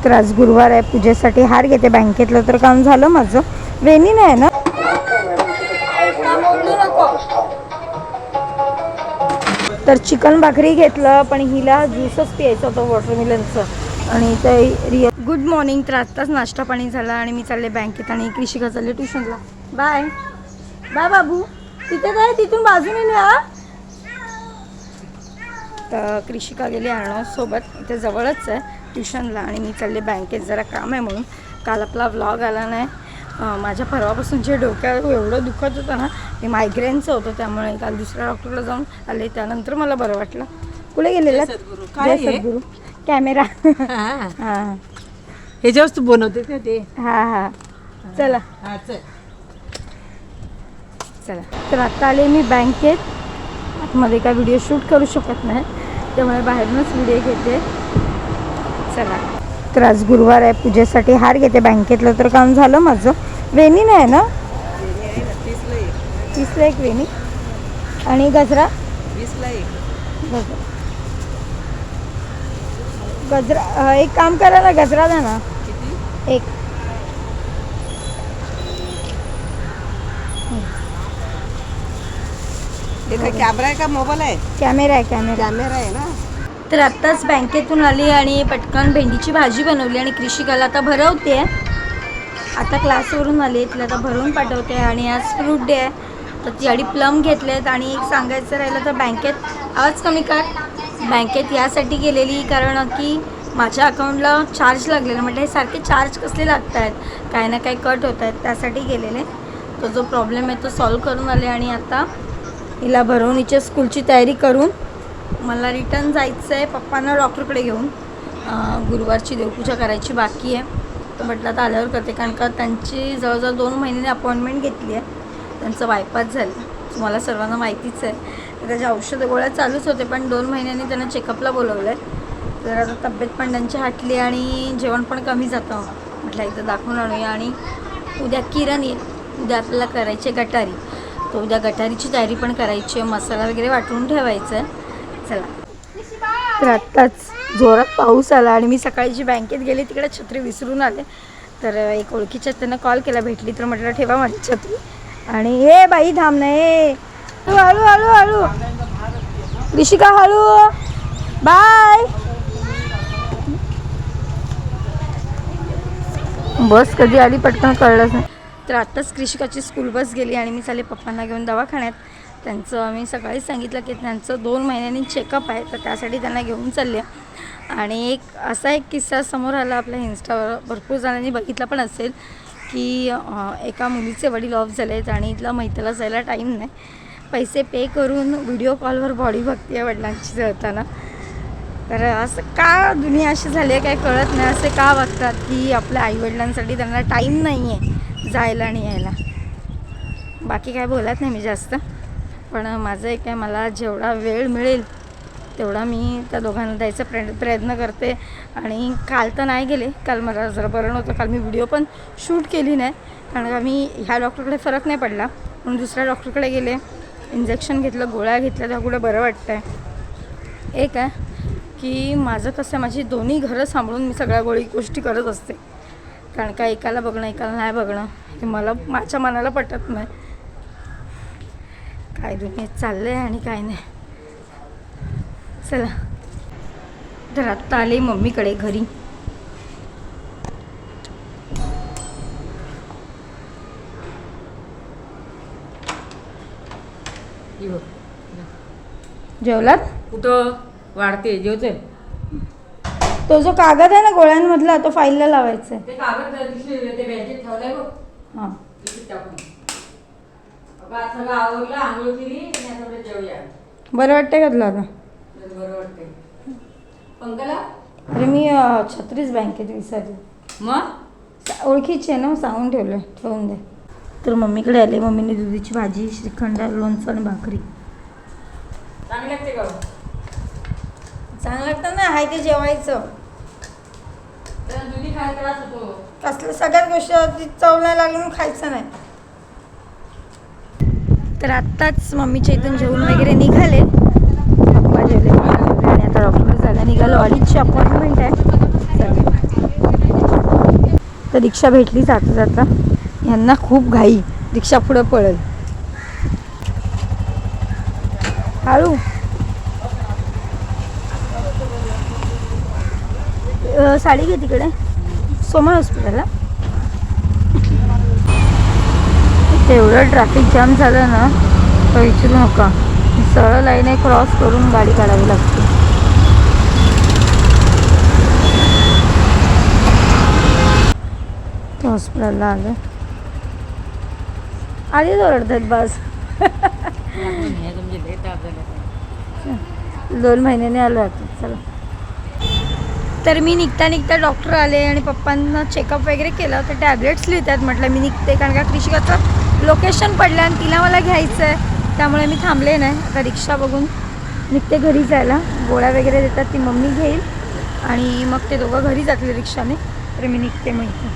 तर आज गुरुवार आहे, पूजेसाठी हार घेते. बँकेतलं तर काम झालं माझं. वेणी नाही ना, तर चिकन भाकरी घेतलं, पण हिला ज्यूसच प्यायचं होतं वॉटरमेलनचं. आणि ते गुड मॉर्निंग. तर आत्ताच नाश्ता पाणी झाला आणि मी चालले बँकेत आणि कृषिका चालले ट्युशनला. बाय बाय बाबू. तिथे काय, तिथून बाजूने न्या. तर कृषिका गेली सोबत, इथे जवळच आहे ट्युशनला, आणि मी चालले बँकेत. जरा काम आहे म्हणून. काल आपला व्लॉग आला नाही. माझ्या परवापासून जे डोक्यात एवढं दुखत होतं ना, ते मायग्रेनचं होतं, त्यामुळे काल दुसऱ्या डॉक्टरला जाऊन आले. त्यानंतर मला बरं वाटलं. कुठे गेलेला? काय सद्गुरू कॅमेरा. हां ह्याच्या वस्तू बनवते का ते? हां हां चला चला. तर आता आले मी बँकेत. आतमध्ये काय व्हिडिओ शूट करू शकत नाही, त्यामुळे बाहेरूनच व्हिडिओ घेते. चला. तर आज गुरुवार आहे, पूजेसाठी हार घेते. बँकेतलं तर काम झालं माझं. वेणी नाही ना, 30ला एक वेणी. आणि गजरा 20ला एक. गजरा एक काम करा ना, गजरा द्या ना एक. कॅमेरा आहे का मोबाईल आहे? कॅमेरा आहे, कॅमेरा आहे ना. तर आत्ताच बँकेतून आली आणि पटकन भेंडीची भाजी बनवली आणि कृषिकाला आता भरवते. आता क्लासवरून आले, तिला आता भरवून पाठवते. आणि आज फ्रूट डे आहे, तर ती आणि प्लम घेतलेत. आणि एक सांगायचं राहिलं तर बँकेत आवाज कमी कर. बँकेत यासाठी गेलेली कारण की माझ्या अकाउंटला चार्ज लागलेला. म्हटलं हे सारखे चार्ज कसले लागत आहेत, काही ना काही कट होत आहेत, त्यासाठी गेलेले. तो जो प्रॉब्लेम आहे तो सॉल्व करून आले. आणि आता हिला भरवून हिच्या स्कूलची तयारी करून मला रिटर्न जायचं आहे पप्पांना डॉक्टरकडे घेऊन. गुरुवारची देवपूजा करायची बाकी आहे, तर म्हटलं आता आल्यावर करते. कारण का त्यांची जवळजवळ 2 महिन्याने अपॉइंटमेंट घेतली आहे. त्यांचं बायपास झालं, तुम्हाला सर्वांना माहितीच आहे. त्याच्या औषध गोळ्या चालूच होते, पण 2 महिन्यांनी त्यांना चेकअपला बोलवलं आहे. तर आता तब्येत पण त्यांची हटली आणि जेवण पण कमी जातं. म्हटलं एकदा दाखवून आणूया. आणि उद्या किरण येईल, उद्या आपल्याला करायची गटारी, तर उद्या गटारीची तयारी पण करायची आहे. मसाला वगैरे वाटून ठेवायचं आहे. चला. तर आत्ताच जोरात पाऊस आला आणि मी सकाळी जी बँकेत गेले तिकडे छत्री विसरून आले. तर एक ओळखीच्या त्यांना कॉल केला, भेटली तर म्हटलं ठेवा माझी छत्री. आणि हे बाई थांब ना, हे हळू हळू हळू ऋषिका हळू. बाय. बस कधी आली पटकन कळलंच नाही. तर आत्ताच कृषिकाची स्कूल बस गेली आणि मी चालले पप्पांना घेऊन दवाखान्यात. त्यांचं मी सकाळीच सांगितलं की त्यांचं 2 महिन्यांनी चेकअप आहे, तर त्यासाठी त्यांना घेऊन चालले. आणि एक असा एक किस्सा समोर आला आपल्या इन्स्टावर, भरपूर जणांनी बघितला पण असेल, की एका मुलीचे वडील ऑफ झाले आहेत आणि इथला मैत्रीला जायला टाईम नाही. पैसे पे करून व्हिडिओ कॉलवर बॉडी बघते आहे वडिलांची जळताना. तर असं का दुनिया अशी झाली आहे काय कळत नाही. असे का वागतात की आपल्या आईवडिलांसाठी त्यांना टाईम नाही आहे जायला आणि यायला. बाकी काय बोलत नाही मी जास्त, पण माझं एक आहे, मला जेवढा वेळ मिळेल तेवढा मी त्या दोघांना द्यायचा प्रयत्न करते. आणि काल तर नाही गेले, काल मला जरा बरं नव्हतं, काल मी व्हिडिओ पण शूट केली नाही. कारण का मी ह्या डॉक्टरकडे फरक नाही पडला म्हणून दुसऱ्या डॉक्टरकडे गेले, इंजेक्शन घेतलं, गोळ्या घेतल्या, त्या कुठे बरं वाटतं आहे. एक आहे की माझं कसं आहे, माझी दोन्ही घरं सांभाळून मी सगळ्या गोष्टी करत असते. कारण का एकाला बघणं एकाला नाही बघणं हे मला माझ्या मनाला पटत नाही. काय दुनियेत चाललं आहे आणि काय नाही. चला. तर आत्ता आले मम्मीकडे घरी. जेवलात? कुठं वाढते जेवते? तो जो कागद आहे ना गोळ्यांमधला, तो फाईलला लावायचा आहे. ते कागद ते बँकेत ठेवलंय बघ. हां सगळं आवडलं, आंघोळ केली आणि आता जेवूया. बरं वाटतंय का तुला आता? बरं वाटतंय. पंकला अरे मी छत्रीच बँकेत विसरली. मग ओळखीची आहे ना, सांगून ठेवलं, ठेवून दे. तर मम्मीकडे आले. मम्मीने दुधीची भाजी, श्रीखंड, लोणचं आणि भाकरी. चांगलं लागते का? चांगलं लागतं ना, हाय ते जेवायचं. दुधी खायला त्रास होतो. कसलं सगळ्यात गोष्टी चव नाही लागली म्हणून खायचं नाही. तर आत्ताच मम्मीच्या इथून जेवून वगैरे निघाले. पप्पा जेवले आणि आता डॉक्टर जायला निघालो. 2:30ची अपॉइंटमेंट आहे. तर रिक्षा भेटली जाता जाता. यांना खूप घाई, रिक्षा पुढं पळेल. हळू. साडी घे तिकडे सोमा हॉस्पिटलला. तेवढं ट्रॅफिक जाम झालं ना तर विचारू नका. सरळ लाईन क्रॉस करून गाडी काढावी लागते. हॉस्पिटलला आलं. आधीच ओरडतात बस. 2 महिन्याने आलो आता. चला. तर मी निघता डॉक्टर आले आणि पप्पांना चेकअप वगैरे केलं. तर टॅब्लेट्स लिहितात. म्हटलं मी निघते कारण का कृषिकाचं लोकेशन पडलं आणि तिला मला घ्यायचं आहे. त्यामुळे मी थांबले नाही. आता रिक्षा बघून निघते घरी जायला. गोळ्या वगैरे देतात ती मम्मी घेईल आणि मग ते दोघं घरी जातील रिक्षाने. तर मी निघते मग इथे.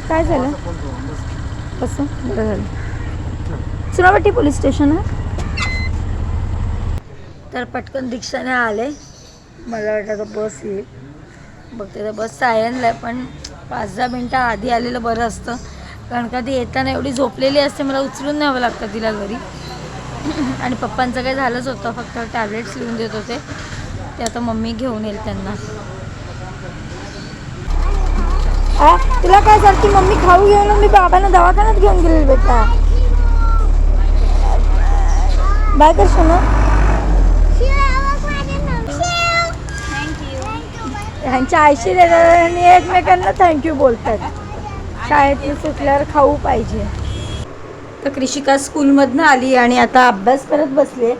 काय झालं कसं बरं झालं. चुनावटी पोलीस स्टेशन आहे. तर पटकन रिक्षाने आले. मला वाटतं बस येईल. बघते तर बस सायनला आहे पण 5-10 मिनटं आधी आलेलं बरं असतं. कारण का ती येताना एवढी झोपलेली असते. मला उचलून न्यावं लागतं तिला घरी. आणि पप्पांचं काही झालंच होतं. फक्त टॅब्लेट्स लिहून देत होते. ते आता मम्मी घेऊन येईल त्यांना. तुला काय सांगते मम्मी खाऊ घेऊन मी बाबांना दवाखान्यात घेऊन गेले बेटा. बाय कर ना. ह्यांच्या आईशी देतात आणि एकमेकांना थँक्यू बोलतात. शाळेतून सुटल्यावर खाऊ पाहिजे. तर कृषिका स्कूलमधनं आली आणि आता अभ्यास करत बसले.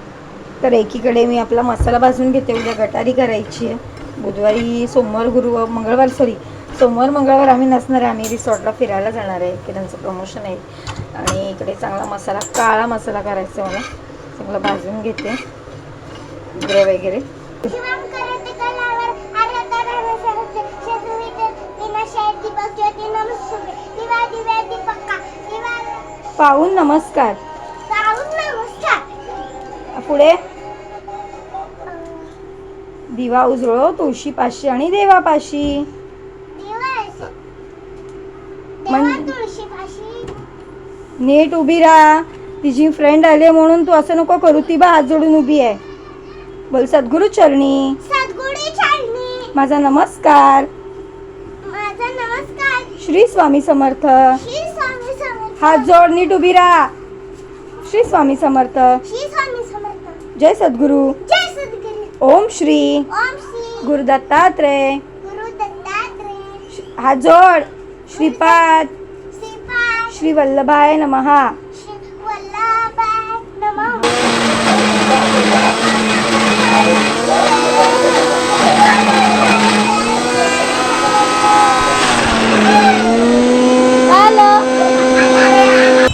तर एकीकडे मी आपला मसाला भाजून घेते. उद्या गटारी करायची आहे. बुधवारी सोमवार मंगळवार आम्ही नसणार आहे. आम्ही रिसॉर्टला फिरायला जाणार आहे. की त्यांचं प्रमोशन आहे. आणि इकडे चांगला मसाला काळा मसाला करायचा मला. चांगला भाजून घेते जिरे वगैरे. पाहून नमस्कार. पुढे दिवा उजळो तुळशीपाशी आणि देवापाशी. नीट उभी राहा. तिची फ्रेंड आली म्हणून तू असं नको करू. ती बा हात जोडून उभी आहे. बोल सद्गुरु चरणी. माझा नमस्कार. श्री स्वामी समर्थ. हात जोड नीट उभी राहा. श्री स्वामी समर्थ. जय सद्गुरु. ओम श्री गुरु दत्तात्रय. हात जोड. श्रीपाद श्री वल्लभाय नमः.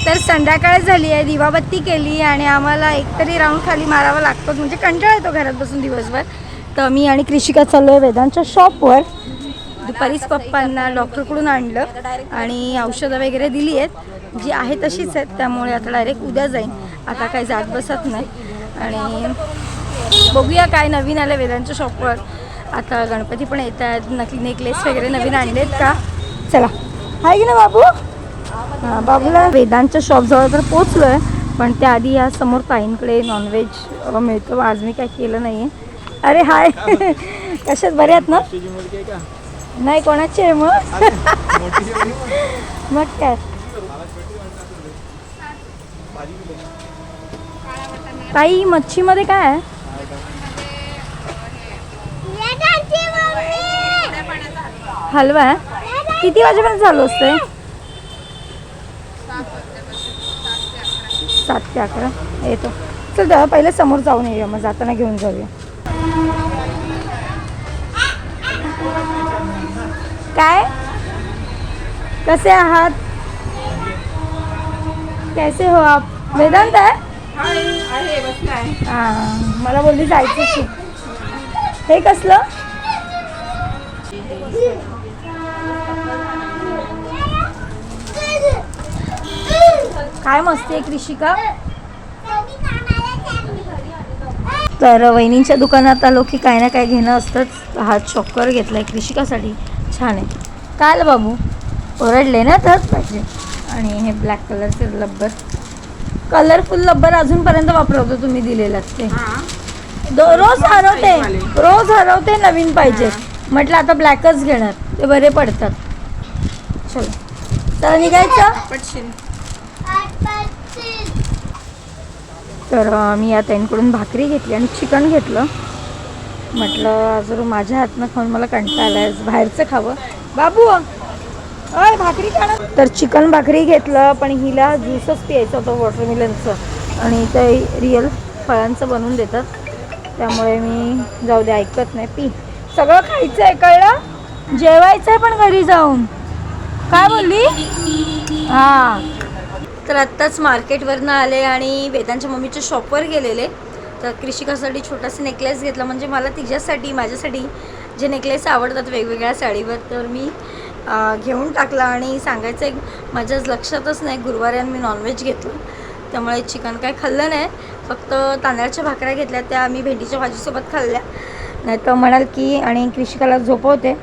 तर संध्याकाळ झाली आहे. दिवाबत्ती केली आणि आम्हाला एकतरी राऊंड खाली मारावा लागतो. म्हणजे कंटाळा येतो घरात बसून दिवसभर. तर मी आणि कृषिका चाललो आहे वेदांच्या शॉपवर. दुपारीच पप्पांना डॉक्टरकडून आणलं आणि औषधं वगैरे दिली आहेत. जी आहे तशीच आहेत. त्यामुळे आता डायरेक्ट उद्या जाईन. आता काही जात बसत नाही. आणि बघूया काय नवीन आलं वेदांच्या शॉपवर. आता गणपती पण येत आहेत. नकली नेकलेस वगैरे नवीन आणलेत का. चला आहे की ना बाबू. हां बाबूला वेदांच्या शॉपजवळ तर पोचलो आहे. पण त्याआधी या समोर ताईंकडे नॉनव्हेज मिळतं. आज मी काय केलं नाही आहे. अरे हाय कशात बरे आहेत ना. नाही कोणाची आहे मग. मग काय ताई मच्छीमध्ये काय आहे. हलवा आहे. किती वाजेपर्यंत चालू असते. 7 ते 11 येतो. चल तेव्हा पहिले समोर जाऊन येऊया. मग जाताना घेऊन जाऊया. काय कसे आहात. कैसे हो आप. वेदांत आहे. हां मला बोलली जायचं. हे कसलं. काय मस्ती आहे कृषिका. तर वहिनींच्या दुकानात आलो की काय ना काय घेणं असतंच. हा चॉकर घेतला आहे कृषिकासाठी, छान आहे. काय आलं बाबू, ओरडले ना, तरच पाहिजे. आणि हे ब्लॅक कलरचे रबर, कलरफुल रबर अजूनपर्यंत वापरवतो तुम्ही दिलेलं ते. रोज हरवते नवीन पाहिजे. म्हटलं आता ब्लॅकच घेणार, ते बरे पडतात. चलो तर निघायचं. तर मी या ताईंकडून भाकरी घेतली आणि चिकन घेतलं. म्हटलं जर माझ्या हातनं खाऊन मला कंटाळा आलाय, बाहेरचं खावं. बाबू अय भाकरी खाणं. तर चिकन भाकरी घेतलं, पण हिला ज्यूसच प्यायचं होतं वॉटरमेलनचं, आणि ते रिअल फळांचं बनवून देतात. त्यामुळे मी जाऊ दे, ऐकत नाही, पी. सगळं खायचं आहे, कळलं? जेवायचं आहे पण घरी जाऊन. काय बोलली? हां. तर आत्ताच मार्केटवरनं आले आणि वेदांच्या मम्मीच्या शॉपवर गेलेले. तर कृषिकासाठी छोटासा नेकलेस घेतला, म्हणजे मला तिच्यासाठी माझ्यासाठी जे नेकलेस आवडतात वेगवेगळ्या साडीवर, तर मी घेऊन टाकला. आणि सांगायचं एक माझ्या लक्षातच नाही, गुरुवारी मी नॉनव्हेज घेतलं, त्यामुळे चिकन काय खाल्लं नाही. फक्त तांदळाच्या भाकऱ्या घेतल्या, त्या आम्ही भेंडीच्या भाजीसोबत खाल्ल्या. नाही तर म्हणाल की, आणि कृषिकाला झोपवते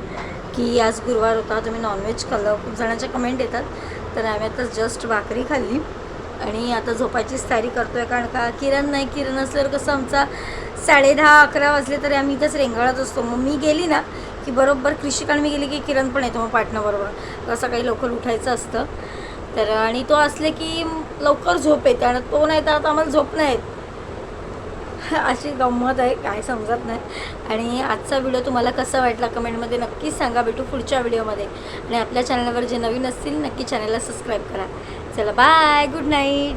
की आज गुरुवार होता, तुम्ही नॉनव्हेज खाल्लं. खूप जणांच्या कमेंट येतात. तर आम्ही आता जस्ट भाकरी खाल्ली आणि आता झोपायचीच तयारी करतो आहे. कारण का किरण नाही, किरण असल्यावर कसं आमचा 10:30-11 वाजले तरी आम्ही इथंच रेंगाळत असतो. मग मी गेली ना की बरोबर कृषिकाने मी गेली की किरण पण येतो मग पार्टनरबरोबर. सकाळी लवकर उठायचं असतं. तर आणि तो असले की लवकर झोप येते, आणि तो नाही तर आता आम्हाला झोप नाही येत. अशी गंमत आहे, काय समजत नाही. आणि आजचा व्हिडिओ तुम्हाला कसा वाटला कमेंटमध्ये नक्कीच सांगा. भेटू पुढच्या व्हिडिओमध्ये. आणि आपल्या चॅनलवर जे नवीन असतील नक्की चॅनलला सबस्क्राईब करा. चला बाय, गुड नाईट.